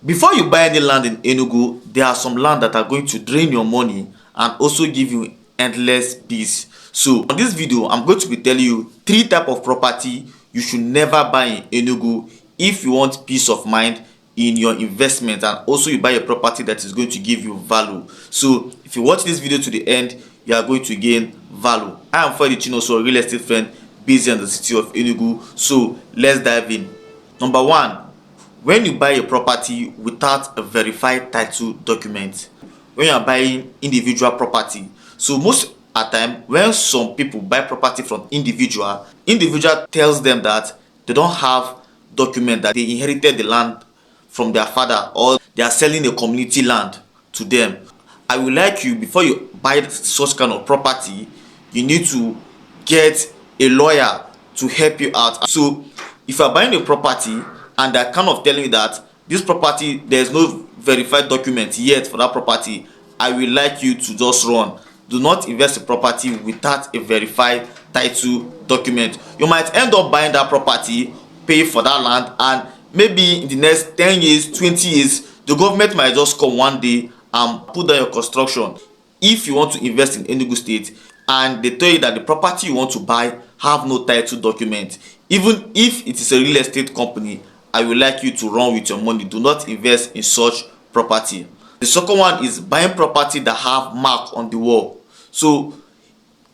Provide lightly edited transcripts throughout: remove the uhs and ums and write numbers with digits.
Before you buy any land in Enugu, there are some land that are going to drain your money and also give you endless peace. So on this video, I'm going to be telling you 3 types of property you should never buy in Enugu if you want peace of mind in your investment, and also you buy a property that is going to give you value. So if you watch this video to the end, you are going to gain value. I am Freddy Chinoso, a real estate friend based in the city of Enugu. So let's dive in. Number 1, when you buy a property without a verified title document. When you are buying individual property, so most at time when some people buy property from individual tells them that they don't have document that they inherited the land from their father, or they are selling a community land to them. I would like you, before you buy such kind of property, you need to get a lawyer to help you out. So if you are buying a property and they're kind of telling you that this property, there's no verified document yet for that property, I will like you to just run. Do not invest in property without a verified title document. You might end up buying that property, pay for that land, and maybe in the next 10 years, 20 years, the government might just come one day and put down your construction. If you want to invest in Enugu State and they tell you that the property you want to buy have no title document, even if it is a real estate company, I would like you to run with your money. Do not invest in such property. The second one is buying property that have mark on the wall. So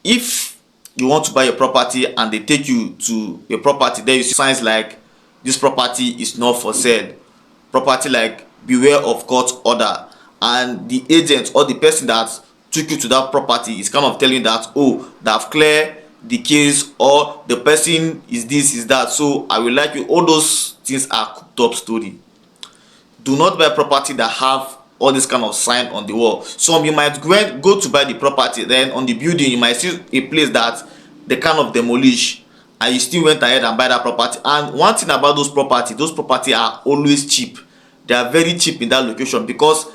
if you want to buy a property and they take you to a property, there you see signs like this property is not for sale, property like beware of court order, and the agent or the person that took you to that property is kind of telling you that, oh, they have cleared the case, or the person is this, is that. So I will like you, all those things are cooked up story. Do not buy property that have all this kind of sign on the wall. Some you might go to buy the property, then on the building you might see a place that they kind of demolish, and you still went ahead and buy that property. And one thing about those property are always cheap. They are very cheap in that location because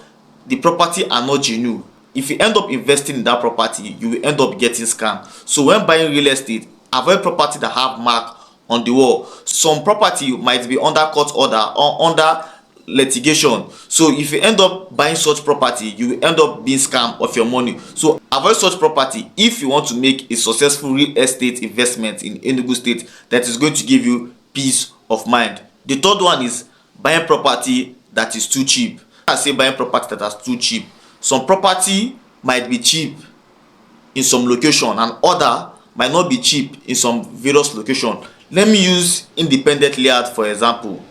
the property are not genuine. If you end up investing in that property, you will end up getting scammed. So when buying real estate, avoid property that have mark on the wall. Some property might be under court order or under litigation. So if you end up buying such property, you will end up being scammed of your money. So avoid such property if you want to make a successful real estate investment in Enugu State that is going to give you peace of mind. The third one is buying property that is too cheap. I say buying property that is too cheap. Some property might be cheap in some location and other might not be cheap in some various location. Let me use independent layout for example.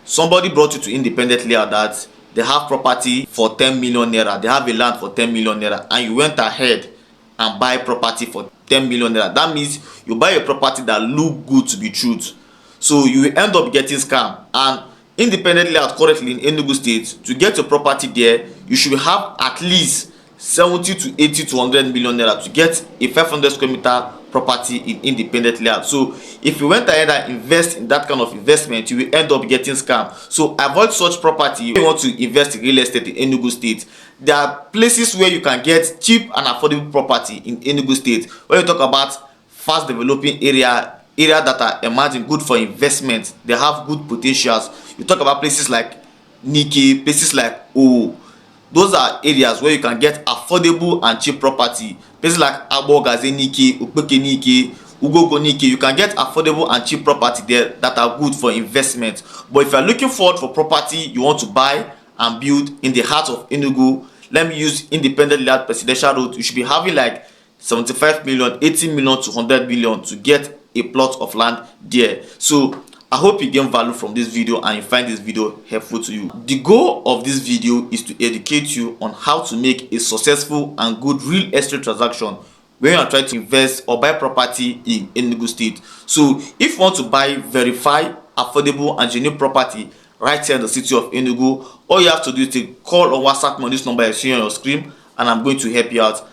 Somebody brought you to independent layout that they have property for 10 million naira, they have a land for 10 million naira, and you went ahead and buy property for 10 million naira. That means you buy a property that look good to be truth. So you will end up getting scammed. And independent layout currently in Enugu State, to get a property there, you should have at least 70 to 80 to 100 million naira to get a 500 square meter property in independent layout. So if you went ahead and invest in that kind of investment, you will end up getting scammed. So avoid such property. If you want to invest in real estate in Enugu State, there are places where you can get cheap and affordable property in Enugu State. When you talk about fast developing area that are emerging, good for investment, they have good potentials. You talk about places like Nike, places like those are areas where you can get affordable and cheap property. Places like Abogaze Nike, Upeke Nike, Ugogo Nike, you can get affordable and cheap property there that are good for investment. But if you are looking forward for property you want to buy and build in the heart of Enugu, let me use independent layout presidential road, you should be having like 75 million, 80 million to 100 million to get a plot of land there. So I hope you gain value from this video and you find this video helpful to you. The goal of this video is to educate you on how to make a successful and good real estate transaction when you are trying to invest or buy property in Enugu State. So if you want to buy verified, affordable and genuine property right here in the city of Enugu, all you have to do is to call or WhatsApp me on this number you see on your screen, and I'm going to help you out.